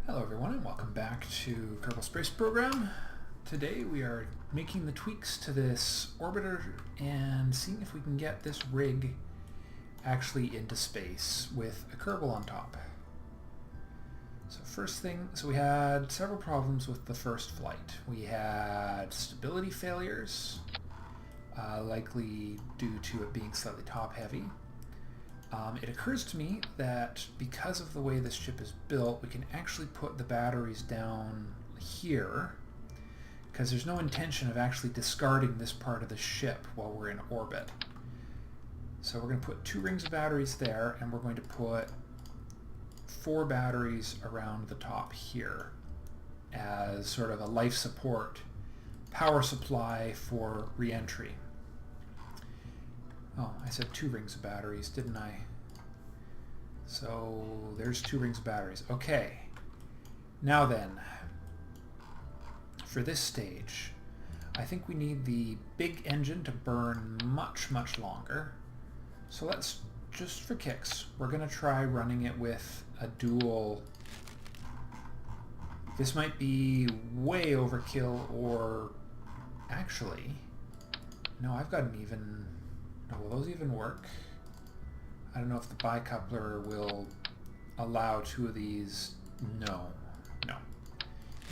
Hello everyone and welcome back to Kerbal Space Program. Today we are making the tweaks to this orbiter and seeing if we can get this rig actually into space with a Kerbal on top. So first thing, we had several problems with the first flight. We had stability failures, likely due to it being slightly top heavy. It occurs to me that because of the way this ship is built, we can actually put the batteries down here, because there's no intention of actually discarding this part of the ship while we're in orbit. So we're going to put 2 rings of batteries there, and we're going to put 4 batteries around the top here as sort of a life support power supply for re-entry. Oh, I said 2 rings of batteries, didn't I? So there's 2 rings of batteries. Okay. Now then, for this stage, I think we need the big engine to burn much, much longer. So let's, just for kicks, we're going to try running it with a dual. This might be way overkill, or actually, no, I've got an even. Will those even work? I don't know if the bicoupler will allow 2 of these. No.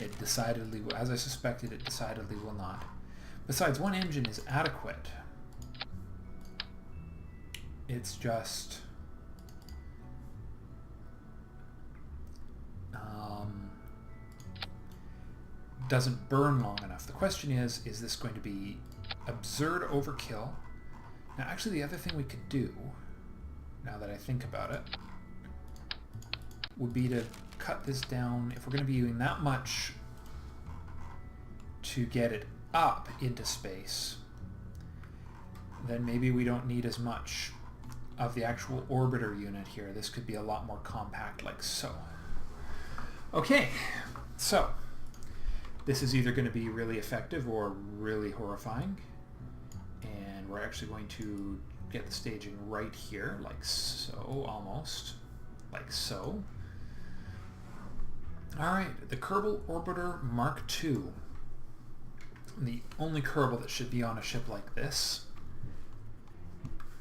It decidedly, as I suspected, it decidedly will not. Besides, 1 engine is adequate. It's just doesn't burn long enough. The question is this going to be absurd overkill? Now, actually, the other thing we could do, now that I think about it, would be to cut this down. If we're going to be doing that much to get it up into space, then maybe we don't need as much of the actual orbiter unit here. This could be a lot more compact, like so. Okay, so this is either going to be really effective or really horrifying. And we're actually going to get the staging right here, like so, almost, like so. Alright, the Kerbal Orbiter Mark II. The only Kerbal that should be on a ship like this,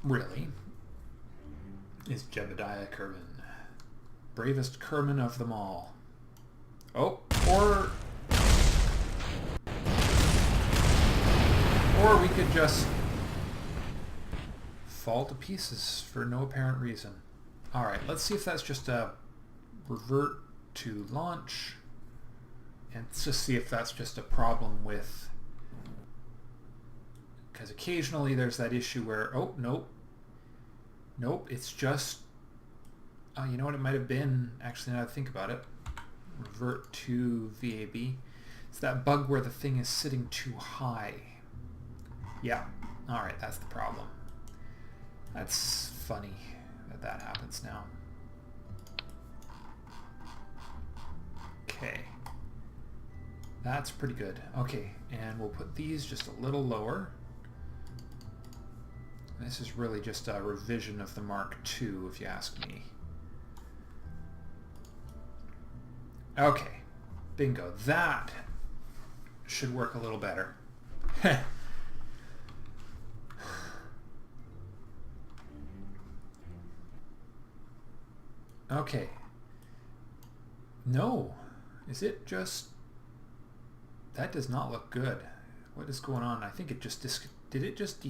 really, is Jebediah Kerman. Bravest Kerman of them all. Oh, or we could just fall to pieces for no apparent reason. Alright, let's see if that's just a revert to launch. And let's just see if that's just a problem with... Because occasionally there's that issue where, oh, nope. Nope, it's just... Oh, you know what it might have been, actually, now that I think about it. Revert to VAB. It's that bug where the thing is sitting too high. Yeah, alright, that's the problem. That's funny that happens now. Okay. That's pretty good. Okay, and we'll put these just a little lower. This is really just a revision of the Mark II, if you ask me. Okay, bingo. That should work a little better. Okay. No. Is it just... That does not look good. What is going on? I think it just... Did it just...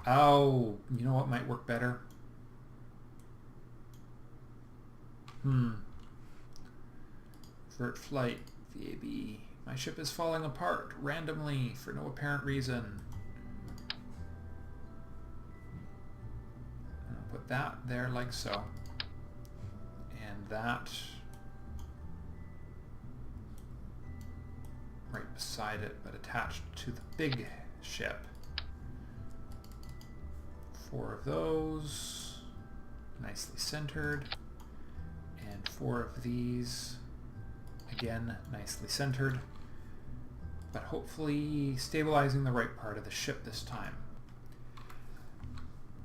Oh, you know what might work better? Vert flight, VAB. My ship is falling apart randomly for no apparent reason. I'll put that there like so. And that right beside it, but attached to the big ship. 4 of those, nicely centered, and 4 of these, again, nicely centered, but hopefully stabilizing the right part of the ship this time.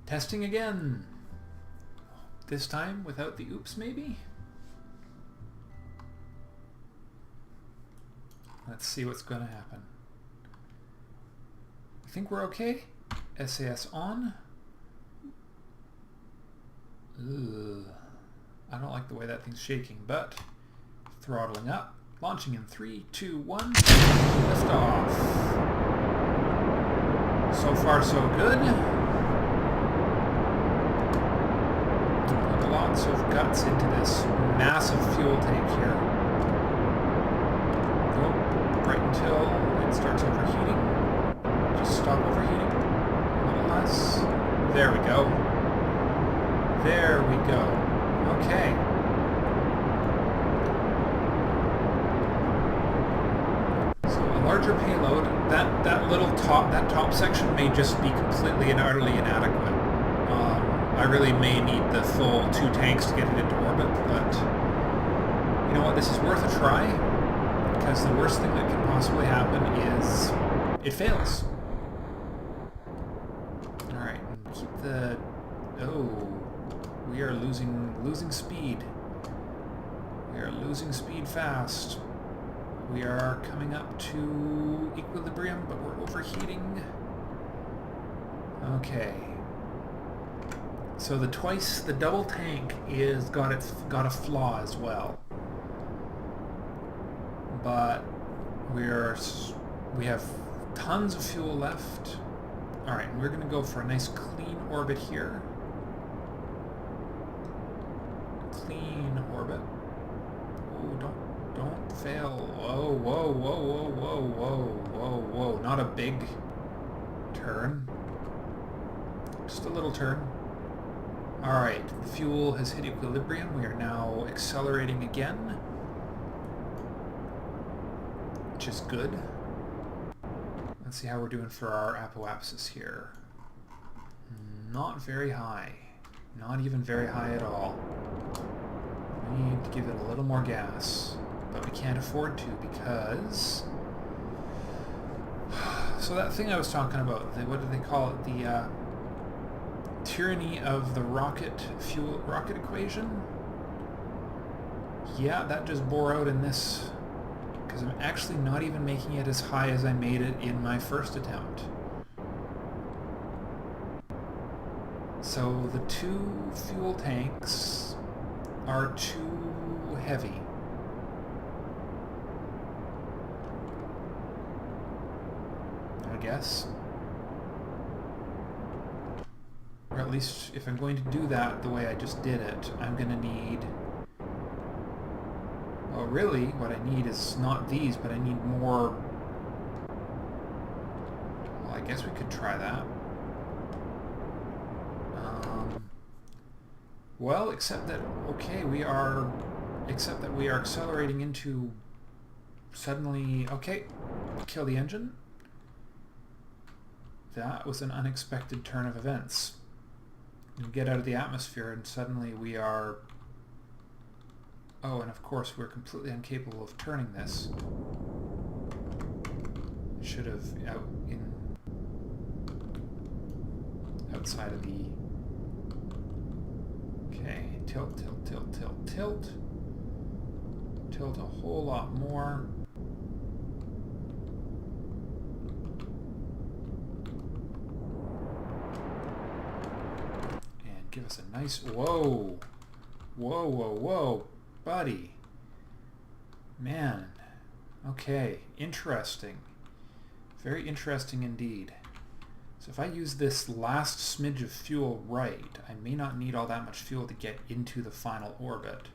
Testing again, this time without the oops maybe? Let's see what's going to happen. I think we're okay. SAS on. Ugh. I don't like the way that thing's shaking, but throttling up. Launching in 3, 2, 1. Lift off. So far, so good. Put lots of guts into this massive fuel tank here. Go right until it starts overheating. Just stop overheating. A little less. There we go. There we go. Okay. So a larger payload. That top section may just be completely and utterly inadequate. I really may need the full 2 tanks to get it into orbit, but you know what? This is worth a try, because the worst thing that can possibly happen is it fails. All right, keep the. Oh, we are losing speed. We are losing speed fast. We are coming up to equilibrium, but we're overheating. Okay. So the double tank is got a flaw as well. But we have tons of fuel left. All right, we're going to go for a nice clean orbit here. Clean orbit. Oh, don't fail. Whoa, whoa, whoa, whoa, whoa, whoa, whoa, whoa. Not a big turn. Just a little turn. Alright, fuel has hit equilibrium. We are now accelerating again, which is good. Let's see how we're doing for our apoapsis here. Not very high. Not even very high at all. We need to give it a little more gas, but we can't afford to because... So that thing I was talking about, what do they call it? The tyranny of the rocket equation? Yeah, that just bore out in this, because I'm actually not even making it as high as I made it in my first attempt. So the 2 fuel tanks are too heavy. I guess. Or at least if I'm going to do that the way I just did it, I'm going to need... Well, really, what I need is not these, but I need more... Well, I guess we could try that. Well, except that, okay, except that we are accelerating into suddenly, okay, kill the engine. That was an unexpected turn of events. We get out of the atmosphere and suddenly we are, oh, and of course we're completely incapable of turning this. Should have outside of the, okay, tilt, tilt, tilt, tilt, tilt. Tilt a whole lot more. And give us a nice, whoa. Whoa, whoa, whoa, buddy. Man. Okay, interesting. Very interesting indeed. So if I use this last smidge of fuel right, I may not need all that much fuel to get into the final orbit.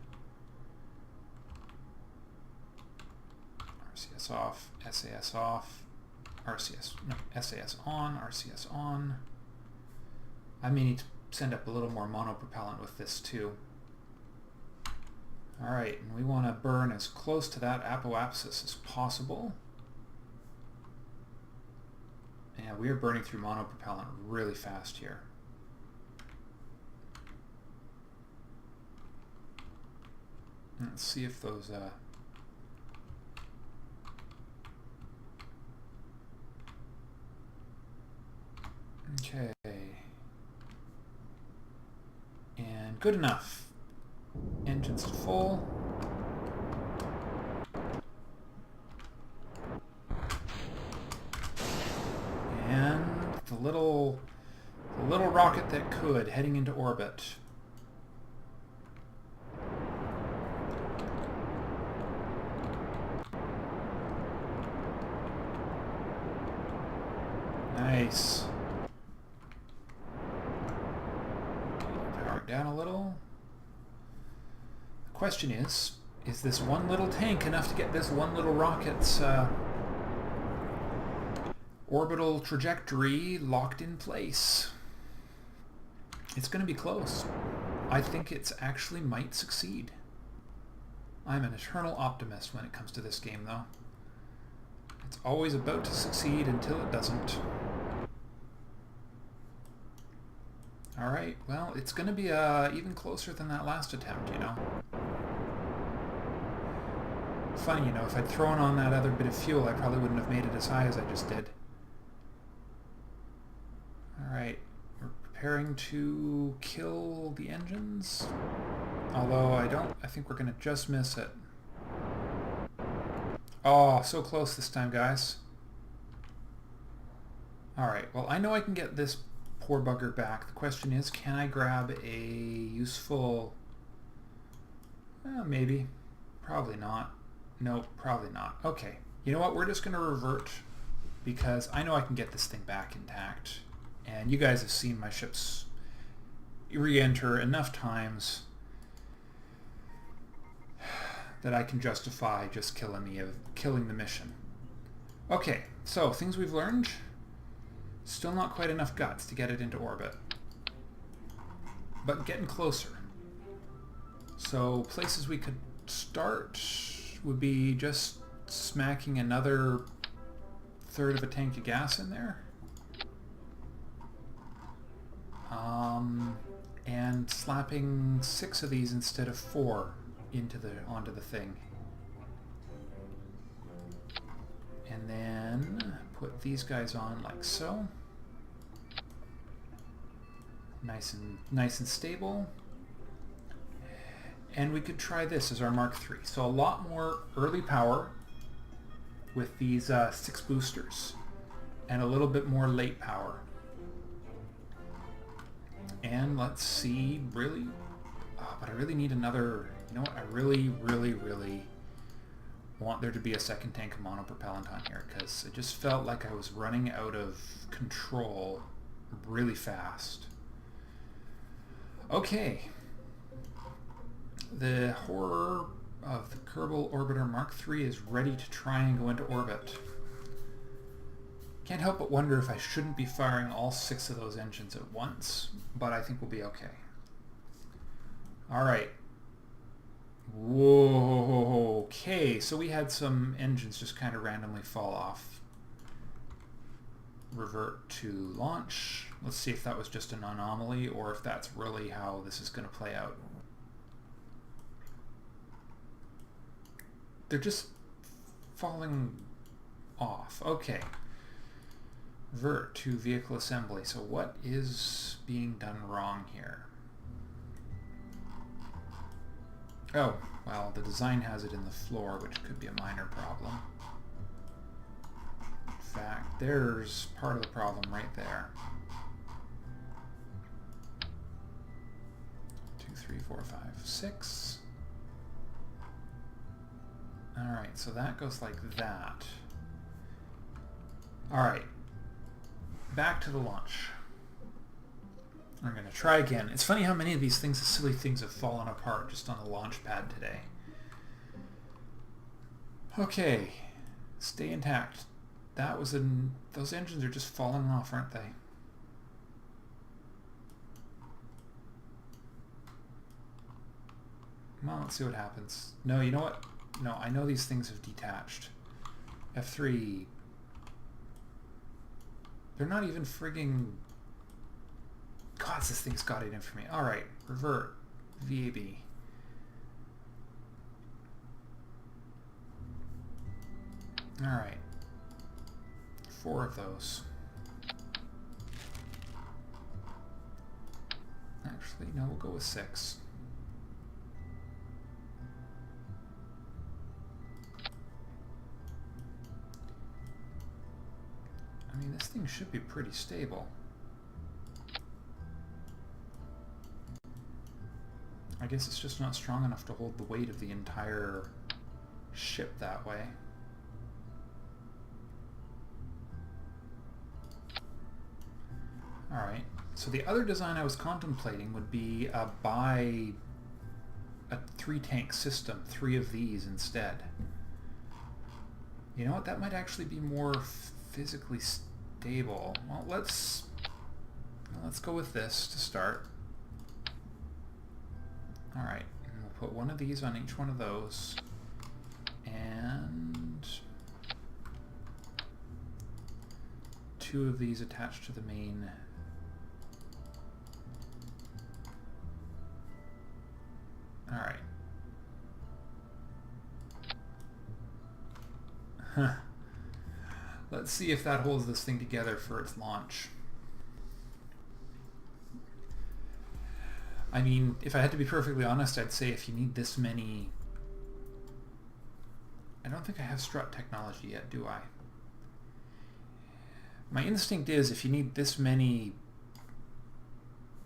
RCS off, SAS off, SAS on, RCS on. I may need to send up a little more monopropellant with this too. Alright, and we want to burn as close to that apoapsis as possible. And we are burning through monopropellant really fast here. Let's see if those... Okay. And good enough. Engines to full. rocket that could, heading into orbit. Nice. Power it down a little. The question is this one little tank enough to get this one little rocket's orbital trajectory locked in place? It's going to be close. I think it's actually might succeed. I'm an eternal optimist when it comes to this game, though. It's always about to succeed until it doesn't. Alright, well, it's going to be even closer than that last attempt, you know. Funny, you know, if I'd thrown on that other bit of fuel, I probably wouldn't have made it as high as I just did. Alright, we're preparing to kill the engines. Although I think we're going to just miss it. Oh, so close this time, guys. Alright, well, I know I can get this poor bugger back. The question is, can I grab a useful... maybe. Probably not. Nope, probably not. Okay, you know what? We're just going to revert because I know I can get this thing back intact. And you guys have seen my ships re-enter enough times that I can justify just killing the mission. Okay, so things we've learned. Still not quite enough guts to get it into orbit. But getting closer. So places we could start would be just smacking another third of a tank of gas in there. And slapping 6 of these instead of 4 onto the thing. And then put these guys on like so. Nice and stable. And we could try this as our Mark III. So a lot more early power with these 6 boosters. And a little bit more late power. And let's see, really... Oh, but I really need another... You know what? I really, really, really want there to be a second tank of monopropellant on here, because it just felt like I was running out of control really fast. Okay. The horror of the Kerbal Orbiter Mark III is ready to try and go into orbit. Can't help but wonder if I shouldn't be firing all 6 of those engines at once, but I think we'll be okay. Alright. Whoa, okay, so we had some engines just kind of randomly fall off. Revert to launch. Let's see if that was just an anomaly or if that's really how this is going to play out. They're just falling off. Okay. Revert to vehicle assembly. So what is being done wrong here? Oh, well, the design has it in the floor, which could be a minor problem. In fact, there's part of the problem right there. 2, 3, 4, 5, 6. Alright, so that goes like that. Alright. Back to the launch. I'm going to try again. It's funny how many of these things, the silly things, have fallen apart just on the launch pad today. Okay. Stay intact. That was those engines are just falling off, aren't they? Come on, let's see what happens. No, you know what? No, I know these things have detached. F3. They're not even frigging... God, this thing's got it in for me. Alright, revert. VAB. Alright. 4 of those. Actually, no, we'll go with 6. I mean, this thing should be pretty stable. guess it's just not strong enough to hold the weight of the entire ship that way. Alright, so the other design I was contemplating would be buy a 3-tank system, 3 of these instead. You know what, that might actually be more physically stable. Well, let's go with this to start. Alright, and we'll put one of these on each one of those. And 2 of these attached to the main. Alright. Let's see if that holds this thing together for its launch. I mean, if I had to be perfectly honest, I'd say if you need this many... I don't think I have strut technology yet, do I? My instinct is if you need this many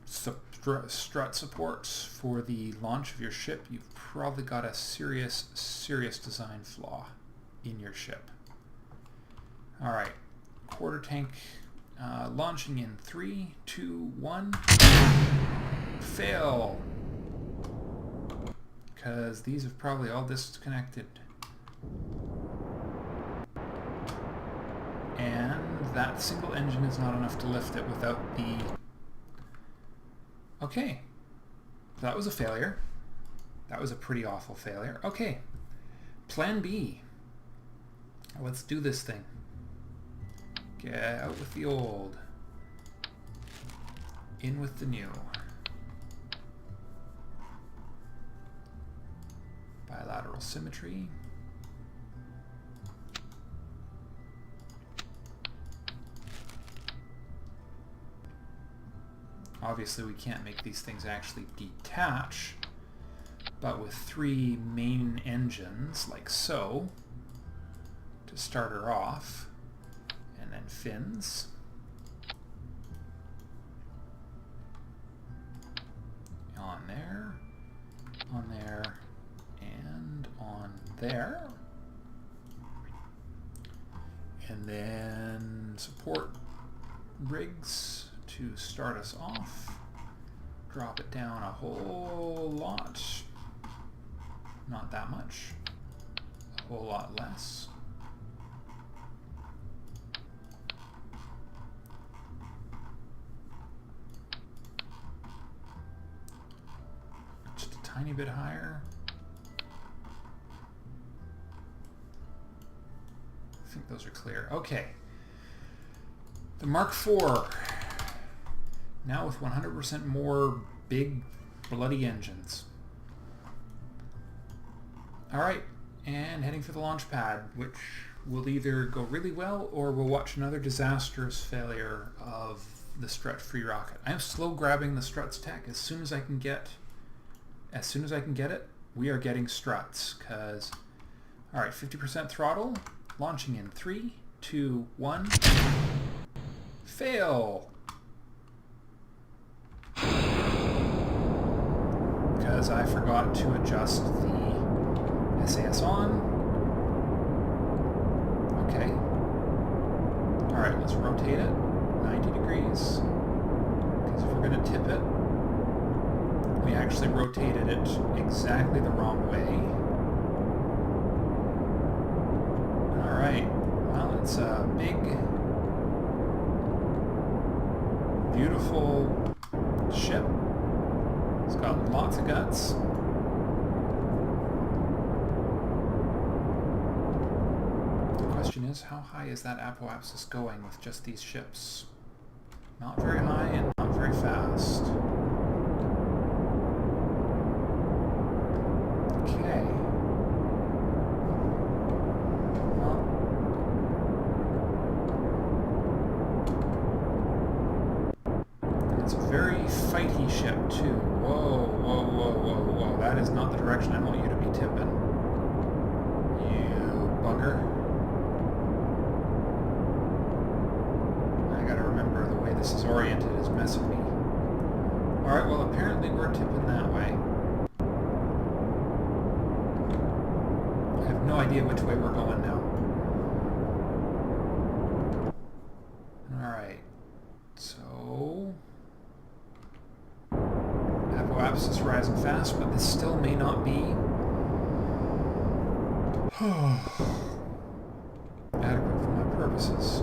strut supports for the launch of your ship, you've probably got a serious design flaw in your ship. Alright, quarter tank launching in 3, 2, 1. Fail! Because these have probably all disconnected. And that single engine is not enough to lift it without the... Okay. That was a failure. That was a pretty awful failure. Okay. Plan B. Let's do this thing. Get out with the old. In with the new. Bilateral symmetry. Obviously we can't make these things actually detach, but with 3 main engines, like so, to start her off, and then fins. On there, and on there. And then support rigs to start us off. Drop it down a whole lot. Not that much. A whole lot less. Just a tiny bit higher. I think those are clear. Okay. The Mark IV. Now with 100% more big bloody engines. Alright, and heading for the launch pad, which will either go really well or we'll watch another disastrous failure of the strut-free rocket. I'm slow grabbing the struts tech. As soon as I can get it, we are getting struts, because... Alright, 50% throttle, launching in 3, 2, 1. Fail! Because I forgot to adjust the SAS on. Okay. Alright, let's rotate it 90 degrees. Because if we're going to tip it, we actually rotated it exactly the wrong way. Alright, well, it's a big, beautiful ship. It's got lots of guts. The question is, how high is that apoapsis going with just these ships? Not very high and not very fast. Okay. Well. It's a very fighty ship, too. Whoa, whoa, whoa, whoa, whoa. That is not the direction I want you to be tipping. You bugger. I gotta remember the way this is oriented is messing me. Alright, well apparently we're tipping that way. no idea which way we're going now. Alright, so Apoapsis rising fast, but this still may not be adequate for my purposes.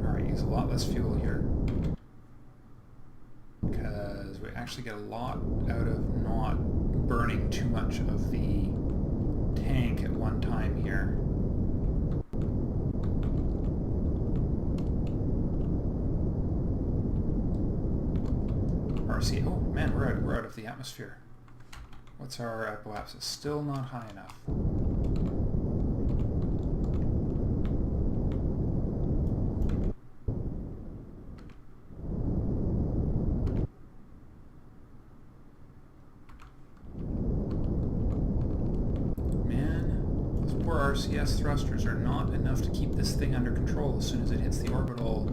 Alright, use a lot less fuel here, because we actually get a lot out of not burning too much of the tank at one time here. RC, oh man, we're out of the atmosphere. What's our apoapsis? Still not high enough. RCS thrusters are not enough to keep this thing under control as soon as it hits the orbital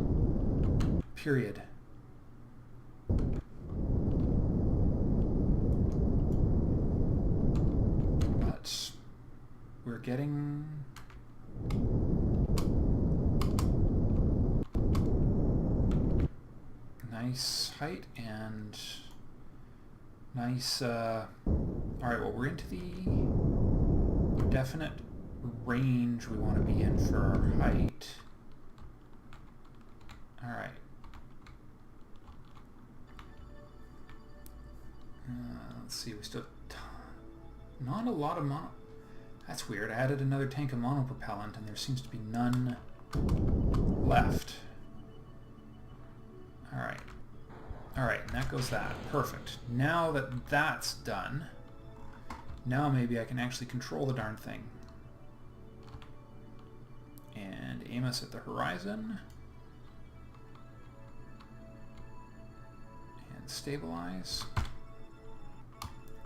period. But we're getting nice height and nice alright, well, we're into the definite range we want to be in for our height. Alright. Let's see, we still have not a lot of mono... That's weird. I added another tank of monopropellant and there seems to be none left. Alright. Alright, and that goes that. Perfect. Now that that's done, now maybe I can actually control the darn thing. And aim us at the horizon. And stabilize.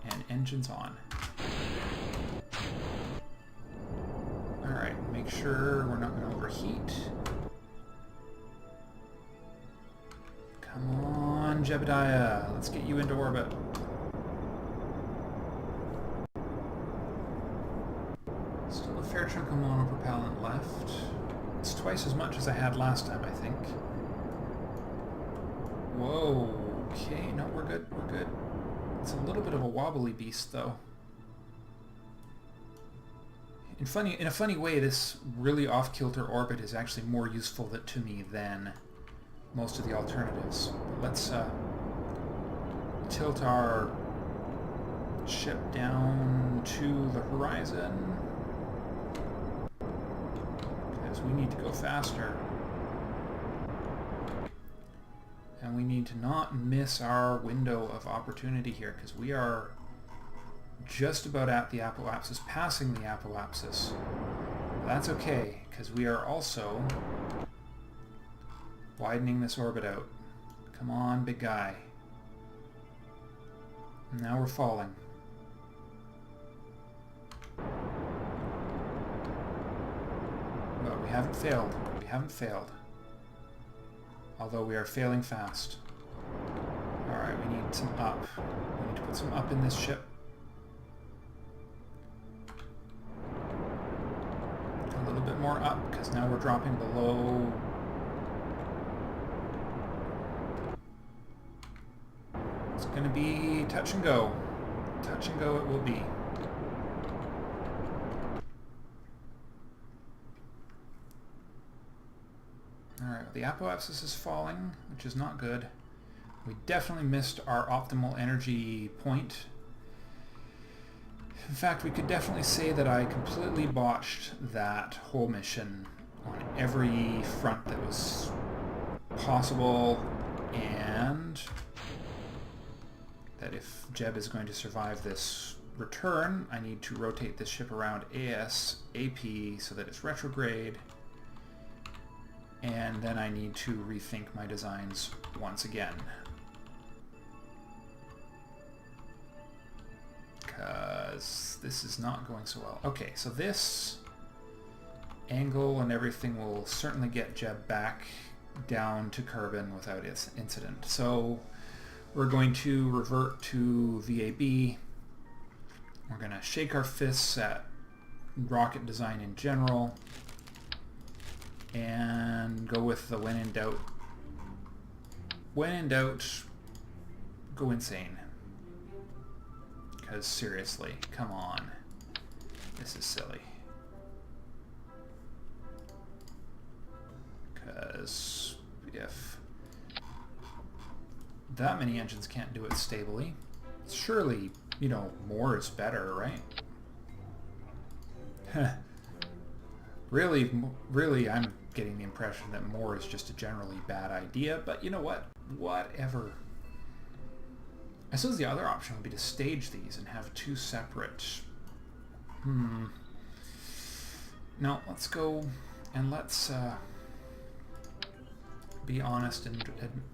And engines on. Alright, make sure we're not going to overheat. Come on, Jebediah. Let's get you into orbit. Still a fair chunk of monopropellant left. It's twice as much as I had last time, I think. Whoa. Okay, no, we're good. We're good. It's a little bit of a wobbly beast, though. In a funny way, this really off-kilter orbit is actually more useful to me than most of the alternatives. Let's tilt our ship down to the horizon, because we need to go faster. And we need to not miss our window of opportunity here, because we are just about at the apoapsis, passing the apoapsis. That's okay, because we are also widening this orbit out. Come on, big guy. Now we're falling. But we haven't failed. We haven't failed. Although we are failing fast. Alright, we need some up. We need to put some up in this ship. A little bit more up, because now we're dropping below. It's going to be touch and go. Touch and go it will be. Alright, the apoapsis is falling, which is not good. We definitely missed our optimal energy point. In fact, we could definitely say that I completely botched that whole mission on every front that was possible, and that if Jeb is going to survive this return, I need to rotate this ship around ASAP so that it's retrograde, and then I need to rethink my designs once again. Because this is not going so well. Okay, so this angle and everything will certainly get Jeb back down to Kerbin without its incident. So we're going to revert to VAB We're going to shake our fists at rocket design in general and go with the when in doubt. When in doubt, go insane. Because seriously, come on. This is silly. Because if that many engines can't do it stably, surely, you know, more is better, right? Really, I'm getting the impression that more is just a generally bad idea, but you know what? Whatever. I suppose the other option would be to stage these and have two separate... No, let's go and let's be honest and...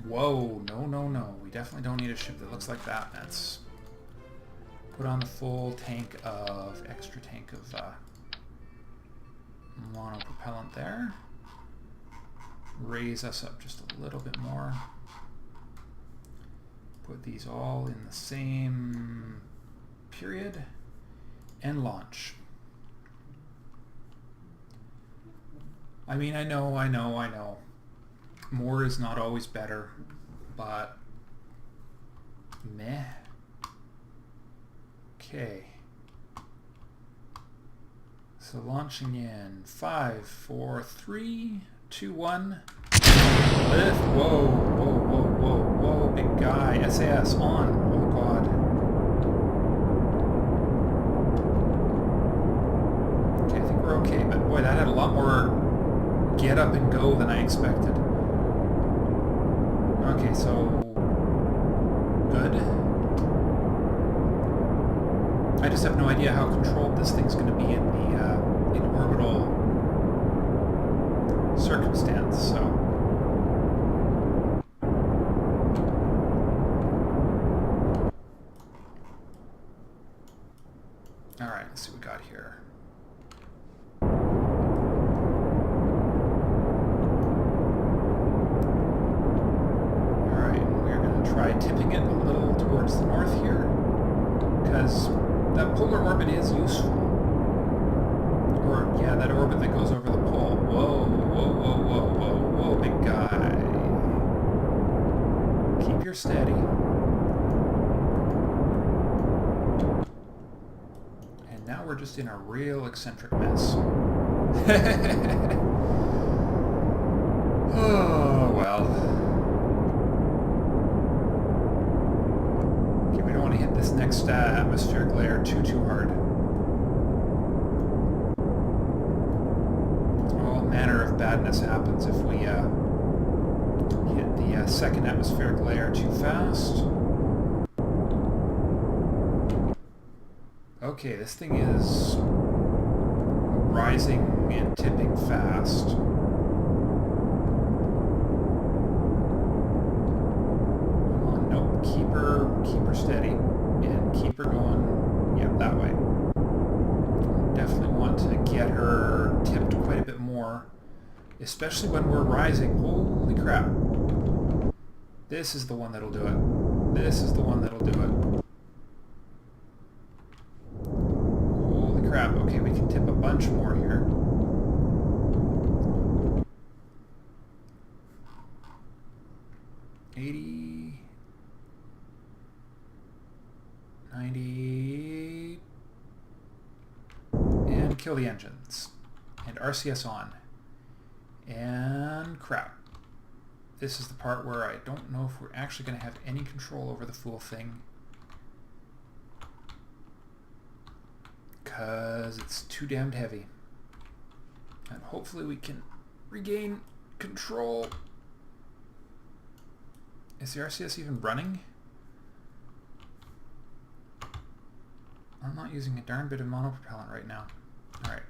Whoa, no. We definitely don't need a ship that looks like that. Let's put on the full tank of... extra tank of monopropellant there. Raise us up just a little bit more. Put these all in the same period and launch. I mean, I know. More is not always better, but meh. Okay. So launching in 5, 4, 3, 2, 1. Lift. Whoa, big guy. SAS on. Oh god. Okay, I think we're okay, but boy, that had a lot more get up and go than I expected. Okay, so good. I just have no idea how controlled this thing's going to be in the in orbital circumstance, so alright, let's see what we got here. Alright, we're going to try tipping it a little towards the north here, because that polar orbit is useful. Or, yeah, that orbit that goes over the pole. Whoa, big guy. Keep your steady. And now we're just in a real eccentric mess. Oh, well. Okay, we don't want to hit this next atmospheric layer too hard. All manner of badness happens if we hit the second atmospheric layer too fast. Okay, this thing is rising and tipping fast. Come on, nope, keep her steady and keep her going, yep, that way. Definitely want to get her tipped quite a bit more, especially when we're rising. Holy crap. This is the one that'll do it. This is the one that'll do it. Holy crap. Okay, we can tip a bunch more here. $80, $90, and kill the engines. And RCS on. And crap. This is the part where I don't know if we're actually going to have any control over the fool thing. Because it's too damned heavy. And hopefully we can regain control. Is the RCS even running? I'm not using a darn bit of monopropellant right now. Alright,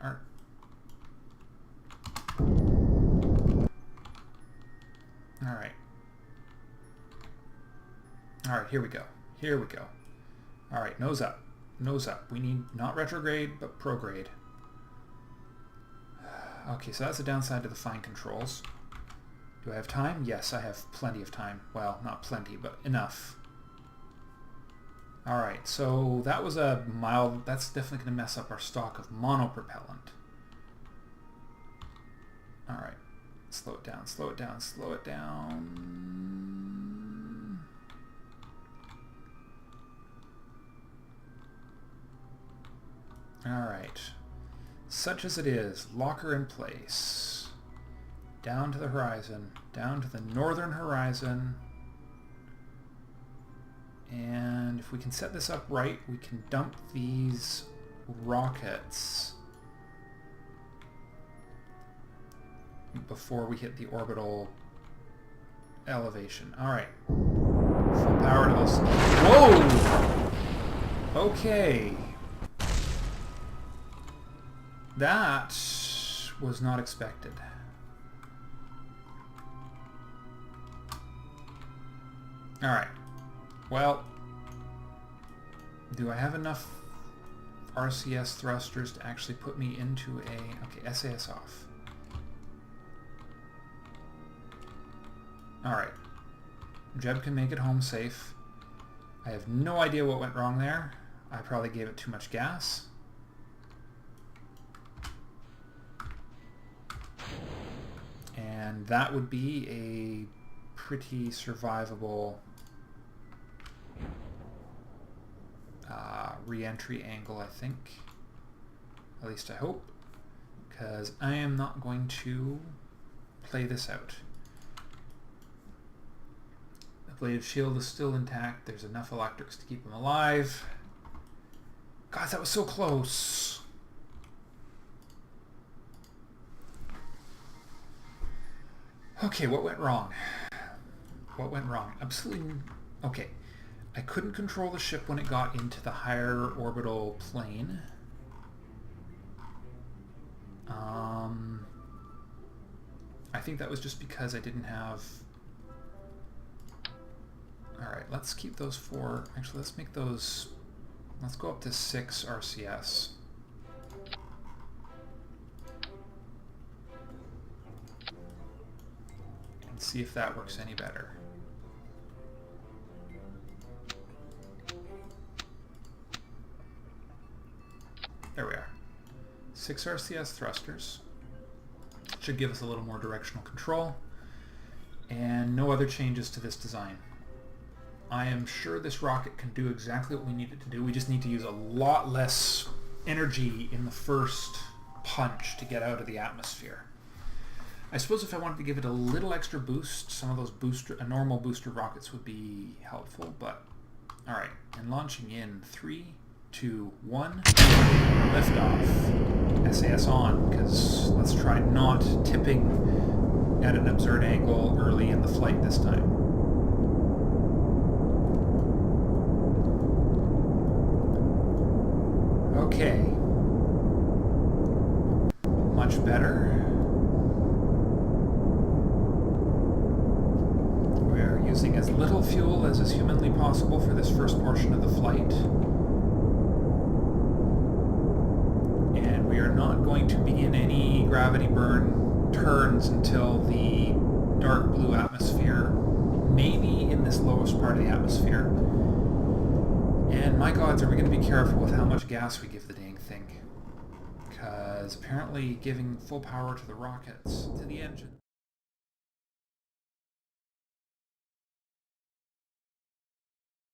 Alright, here we go. Alright, nose up. We need not retrograde, but prograde. Okay, so that's the downside to the fine controls. Do I have time? Yes, I have plenty of time. Well, not plenty, but enough. Alright, so that was a mild... That's definitely going to mess up our stock of monopropellant. Alright. Slow it down, slow it down, slow it down. Alright. Such as it is, locker in place. Down to the horizon, down to the northern horizon. And if we can set this up right, we can dump these rockets before we hit the orbital elevation. Alright. Full power to those. Whoa! Okay. That was not expected. Alright. Well, do I have enough RCS thrusters to actually put me into a... Okay, SAS off. Alright. Jeb can make it home safe. I have no idea what went wrong there. I probably gave it too much gas. And that would be a pretty survivable re-entry angle, I think. At least I hope. Because I am not going to play this out. The blade shield is still intact. There's enough electrics to keep him alive. God, that was so close. Okay, what went wrong? What went wrong? Absolutely... Okay. I couldn't control the ship when it got into the higher orbital plane. I think that was just because I didn't have... Alright, let's keep those 4... Actually, let's make those... Let's go up to 6 RCS. And see if that works any better. There we are. 6 RCS thrusters. Should give us a little more directional control. And no other changes to this design. I am sure this rocket can do exactly what we need it to do. We just need to use a lot less energy in the first punch to get out of the atmosphere. I suppose if I wanted to give it a little extra boost, some of those normal booster rockets would be helpful, but alright. And launching in 3, 2, 1, liftoff. SAS on, because let's try not tipping at an absurd angle early in the flight this time. Okay. Much better. We're using as little fuel as is humanly possible for this first portion of the flight. And we are not going to begin any gravity burn turns until the dark blue atmosphere, maybe in this lowest part of the atmosphere. And my gods, are we going to be careful with how much gas we give the dang thing. Because apparently giving full power to the rockets, to the engine...